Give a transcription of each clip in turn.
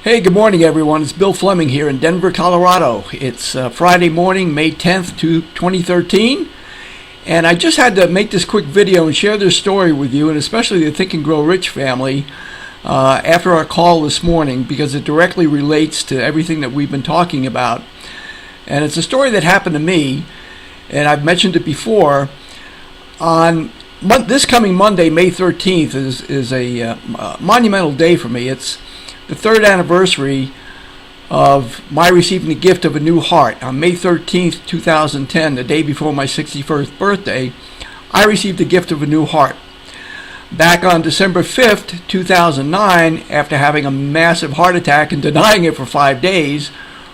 Hey, good morning, everyone. It's Bill Fleming here in Denver, Colorado. It's Friday morning, May 10th, 2013. And I just had to make this quick video and share this story with you, and especially the Think and Grow Rich family, after our call this morning, because it directly relates to everything that we've been talking about. And it's a story that happened to me, and I've mentioned it before. On this coming Monday, May 13th, is a monumental day for me. It's the third anniversary of my receiving the gift of a new heart. On May 13th, 2010, the day before my 61st birthday, I received the gift of a new heart. Back on December 5th, 2009, after having a massive heart attack and denying it for 5 days,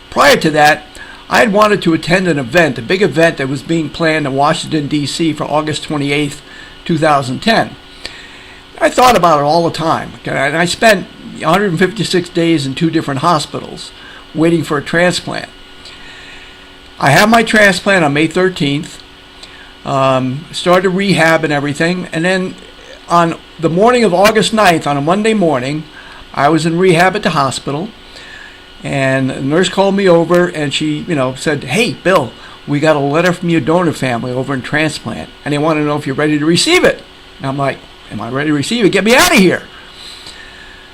prior to that, I had wanted to attend an event, a big event that was being planned in Washington, D.C. for August 28th, 2010. I thought about it all the time, and I spent 156 days in 2 different hospitals waiting for a transplant. I had my transplant on May 13th, started rehab and everything, and then on the morning of August 9th, on a Monday morning, I was in rehab at the hospital, and the nurse called me over and she said, "Hey, Bill, we got a letter from your donor family over in transplant, and they want to know if you're ready to receive it." And I'm like, "Am I ready to receive it? Get me out of here."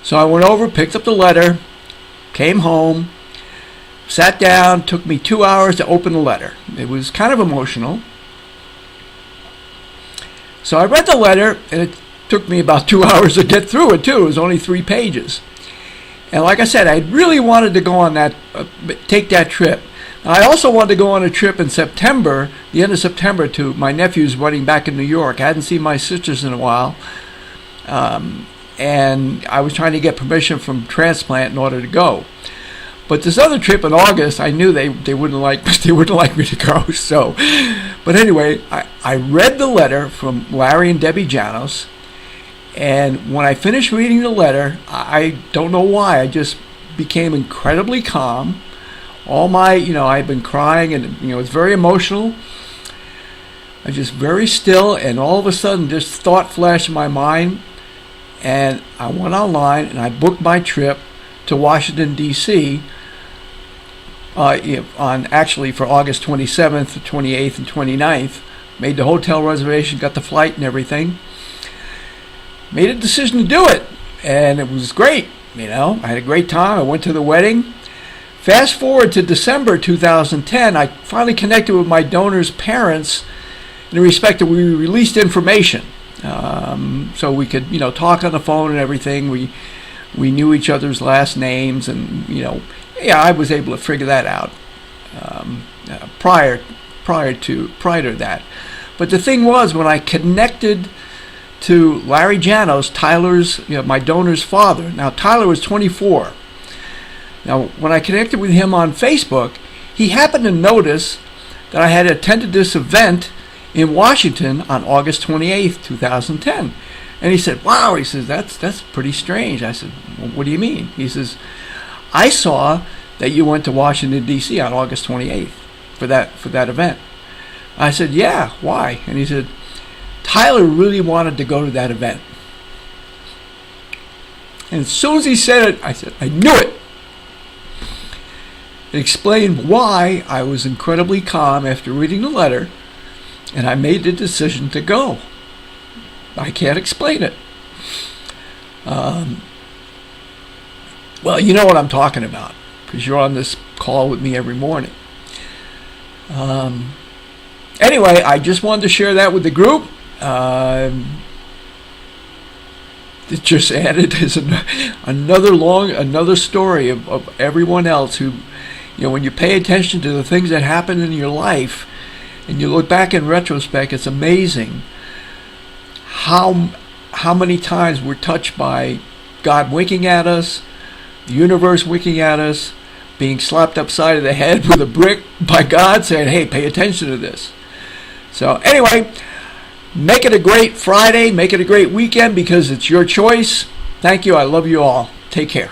So I went over, picked up the letter, came home, sat down. Took me 2 hours to open the letter. It was kind of emotional. So I read the letter, and it took me about 2 hours to get through it, too. It was only 3 pages. And like I said, I really wanted to go on take that trip. I also wanted to go on a trip in September, the end of September, to my nephew's wedding back in New York. I hadn't seen my sisters in a while. And I was trying to get permission from transplant in order to go. But this other trip in August, I knew they wouldn't like me to go. So, but anyway, I read the letter from Larry and Debbie Janos, and when I finished reading the letter, I don't know why, I just became incredibly calm. I'd been crying, and it's very emotional. I was just very still, and all of a sudden, this thought flashed in my mind. And I went online and I booked my trip to Washington, D.C. For August 27th, 28th, and 29th. Made the hotel reservation, got the flight and everything. Made a decision to do it. And it was great. I had a great time. I went to the wedding. Fast forward to December 2010, I finally connected with my donor's parents in respect that we released information. So we could, talk on the phone and everything. We knew each other's last names, and I was able to figure that out prior to that. But the thing was, when I connected to Larry Janos, Tyler's, my donor's father. Now Tyler was 24. Now when I connected with him on Facebook, he happened to notice that I had attended this event in Washington on August 28th, 2010. And he said, "Wow," he says, that's pretty strange. I said, "Well, what do you mean?" He says, "I saw that you went to Washington, D.C. on August 28th for that event." I said, "Yeah, why?" And he said, "Tyler really wanted to go to that event." And as soon as he said it, I said, "I knew it." It explained why I was incredibly calm after reading the letter, and I made the decision to go. I can't explain it. Well, you know what I'm talking about, because you're on this call with me every morning. Anyway, I just wanted to share that with the group. It just added as another story of everyone else who, when you pay attention to the things that happen in your life, and you look back in retrospect, it's amazing how many times we're touched by God winking at us, the universe winking at us, being slapped upside of the head with a brick by God saying, "Hey, pay attention to this." So anyway, make it a great Friday, make it a great weekend, because it's your choice. Thank you. I love you all. Take care.